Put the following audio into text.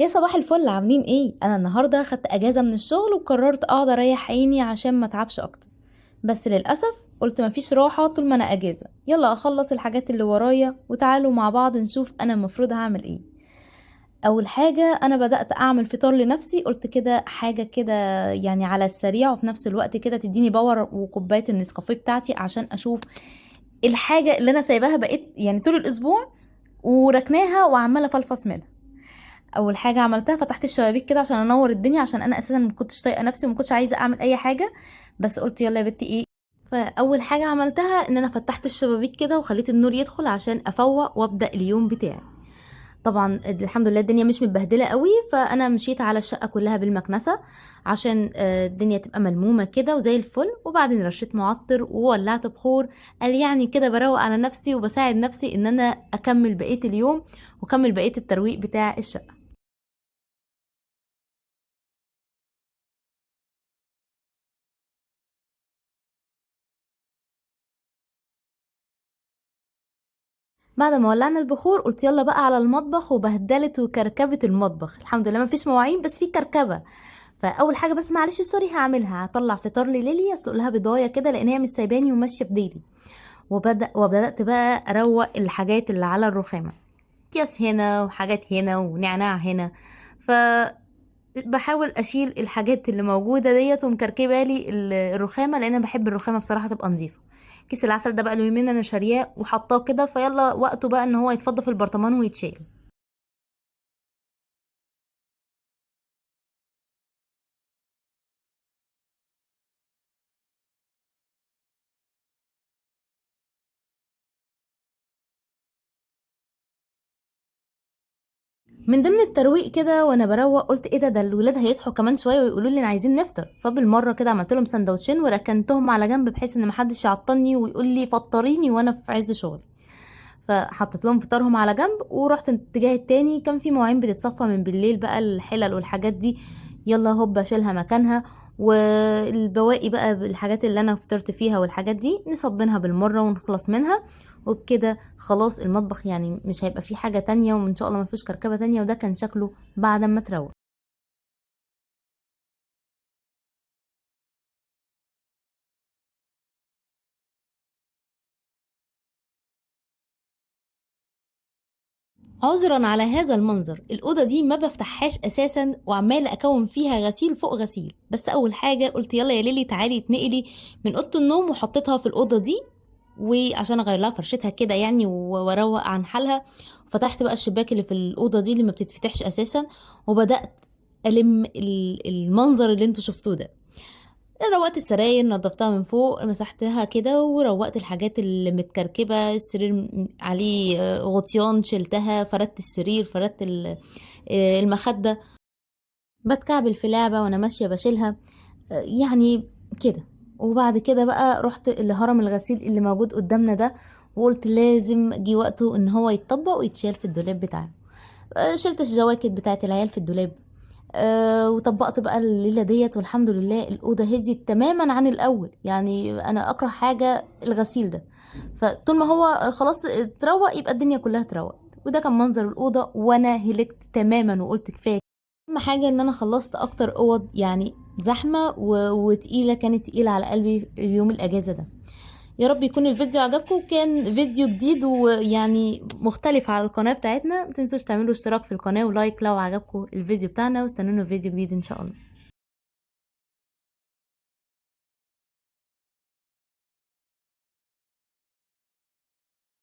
يا صباح الفل، عاملين ايه؟ انا النهارده خدت اجازه من الشغل وقررت اقعد اريح عيني عشان ما اتعبش اكتر. بس للاسف قلت مفيش راحه طول ما انا اجازه، يلا اخلص الحاجات اللي ورايا وتعالوا مع بعض نشوف انا المفروض هعمل ايه. اول حاجه انا بدات اعمل فطار لنفسي، قلت كده حاجه كده يعني على السريع وفي نفس الوقت كده تديني باور، وكوبايه النسكافيه بتاعتي عشان اشوف الحاجه اللي انا سايباها بقيت يعني طول الاسبوع وركناها وعماله فلفص منها. اول حاجه عملتها فتحت الشبابيك كده عشان انور الدنيا، عشان انا اساسا ما كنتش طايقه نفسي وما كنتش عايزه اعمل اي حاجه. بس قلت يلا يا بنتي ايه. فاول حاجه عملتها ان انا فتحت الشبابيك كده وخليت النور يدخل عشان افوق وابدا اليوم بتاعي. طبعا الحمد لله الدنيا مش متبهدله قوي، فانا مشيت على الشقه كلها بالمكنسه عشان الدنيا تبقى ملمومه كده وزي الفل، وبعدين رشيت معطر وولعت بخور. قال يعني كده بروق على نفسي وبساعد نفسي ان انا اكمل بقيه اليوم واكمل بقيه الترويق بتاع الشقه. بعد ما ولعنا البخور قلت يلا بقى على المطبخ، وبهدلت وكركبت المطبخ. الحمد لله مفيش مواعين بس في كركبه. فاول حاجه بس معلش سوري هعملها، هطلع فطار لليلي اسلق لها بضايه كده لان هي مش سايباني وماشيه في ديلي. وبدات بقى اروق الحاجات اللي على الرخامه، اكياس هنا وحاجات هنا ونعناع هنا. ف بحاول اشيل الحاجات اللي موجوده ديت ومكركبه لي الرخامه، لان انا بحب الرخامه بصراحه تبقى نظيفه. كيس العسل ده بقى له يومين انا شارياه وحطاه كده، فيلا وقته بقى ان هو يتفضى في البرطمان ويتشال. من ضمن الترويق كده وانا بروق قلت ايه ده الولاد هيصحوا كمان شويه ويقولوا لي عايزين نفطر، فبالمره كده عملت لهم سندوتشين وركنتهم على جنب بحيث ان محدش يعطلني ويقول لي فطريني وانا في عز شغلي. فحطيت لهم فطارهم على جنب ورحت الاتجاه التاني، كان في مواعين بتتصفى من بالليل بقى الحلل والحاجات دي، يلا هوب اشيلها مكانها. والبواقي بقى الحاجات اللي انا فطرت فيها والحاجات دي نصبنها بالمرة ونخلص منها. وبكده خلاص المطبخ يعني مش هيبقى فيه حاجة تانية، وان شاء الله ما فيش كركبة تانية، وده كان شكله بعد ما تروق. عذرا على هذا المنظر، الأوضة دي ما بفتحهاش أساسا وعمالة أكون فيها غسيل فوق غسيل. بس أول حاجة قلت يلا يا ليلي تعالي اتنقلي من أوضة النوم وحطيتها في الأوضة دي، وعشان أغير لها فرشتها كده يعني واروق عن حالها. فتحت بقى الشباك اللي في الأوضة دي اللي ما بتتفتحش أساسا، وبدأت ألم المنظر اللي انتوا شفتوه ده. روقت السراير، نضفتها من فوق، مسحتها كده وروقت الحاجات اللي متكركبة، السرير عليه غطيان شلتها، فردت السرير، فردت المخدة. بتكعبل في لعبة وانا ماشية بشيلها يعني كده. وبعد كده بقى رحت لهرم الغسيل اللي موجود قدامنا ده، وقلت لازم جه وقته ان هو يتطبق ويتشال في الدولاب بتاعه. شلت الجواكت بتاعت العيال في الدولاب. وطبقت بقى الليلة ديت، والحمد لله الأوضة هديت تماما عن الأول. يعني أنا أكره حاجة الغسيل ده، فطول ما هو خلاص اتروق يبقى الدنيا كلها اتروقت. وده كان منظر الأوضة وأنا هلكت تماما وقلت كفاية. أهم حاجة إن أنا خلصت أكتر أوض يعني زحمة وتقيلة، كانت تقيلة على قلبي اليوم الأجازة ده. يا رب يكون الفيديو عجبكم، كان فيديو جديد ويعني مختلف على القناة بتاعتنا. متنسوش تعملوا اشتراك في القناة ولايك لو عجبكم الفيديو بتاعنا، واستنونا في فيديو جديد ان شاء الله.